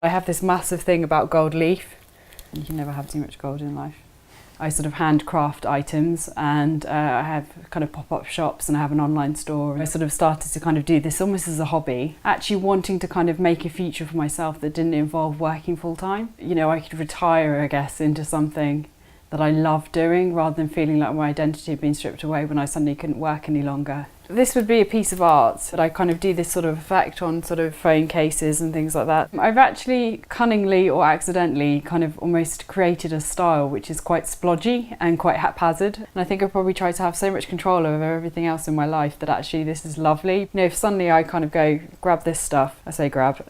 I have this massive thing about gold leaf. You can never have too much gold in life. I sort of handcraft items, and I have kind of pop-up shops, and I have an online store. I sort of started to kind of do this almost as a hobby, actually wanting to kind of make a future for myself that didn't involve working full-time. You know, I could retire, I guess, into something that I love doing rather than feeling like my identity had been stripped away when I suddenly couldn't work any longer. This would be a piece of art that I kind of do this sort of effect on sort of phone cases and things like that. I've actually cunningly or accidentally kind of almost created a style which is quite splodgy and quite haphazard. And I think I probably try to have so much control over everything else in my life that actually this is lovely. You know, if suddenly I kind of go, grab this stuff, I say grab,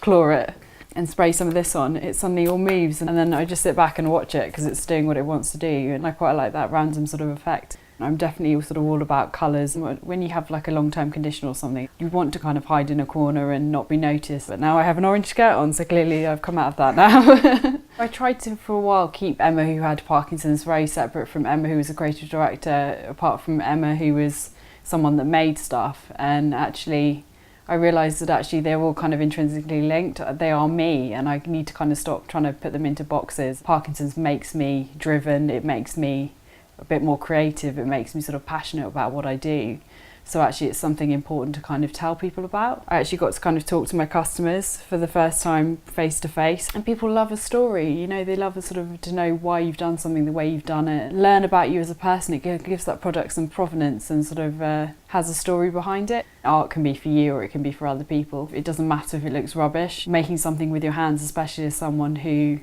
claw it, and spray some of this on, it suddenly all moves, and then I just sit back and watch it because it's doing what it wants to do, and I quite like that random sort of effect. I'm definitely sort of all about colours. When you have like a long-term condition or something, you want to kind of hide in a corner and not be noticed. But now I have an orange skirt on, so clearly I've come out of that now. I tried to, for a while, keep Emma, who had Parkinson's, very separate from Emma, who was a creative director, apart from Emma, who was someone that made stuff. And actually, I realised that actually they're all kind of intrinsically linked. They are me, and I need to kind of stop trying to put them into boxes. Parkinson's makes me driven, it makes me a bit more creative, it makes me sort of passionate about what I do. So actually it's something important to kind of tell people about. I actually got to kind of talk to my customers for the first time face to face, and people love a story, you know, they love a sort of to know why you've done something the way you've done it, learn about you as a person. It gives that product some provenance and sort of has a story behind it. Art can be for you or it can be for other people. It doesn't matter if it looks rubbish. Making something with your hands, especially as someone who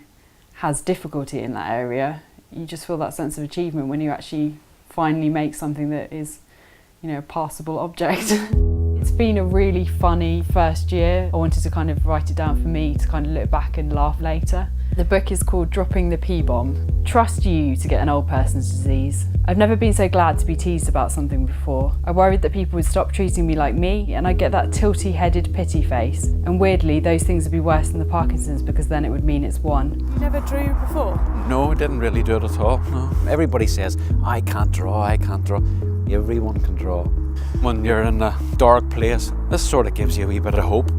has difficulty in that area, you just feel that sense of achievement when you actually finally make something that is, you know, a passable object. It's been a really funny first year. I wanted to kind of write it down for me to kind of look back and laugh later. The book is called Dropping the P-Bomb. Trust you to get an old person's disease. I've never been so glad to be teased about something before. I worried that people would stop treating me like me, and I'd get that tilty-headed pity face. And weirdly, those things would be worse than the Parkinson's because then it would mean it's won. You never drew before? No, I didn't really do it at all, no. Everybody says, I can't draw, I can't draw. Everyone can draw. When you're in a dark place, this sort of gives you a wee bit of hope.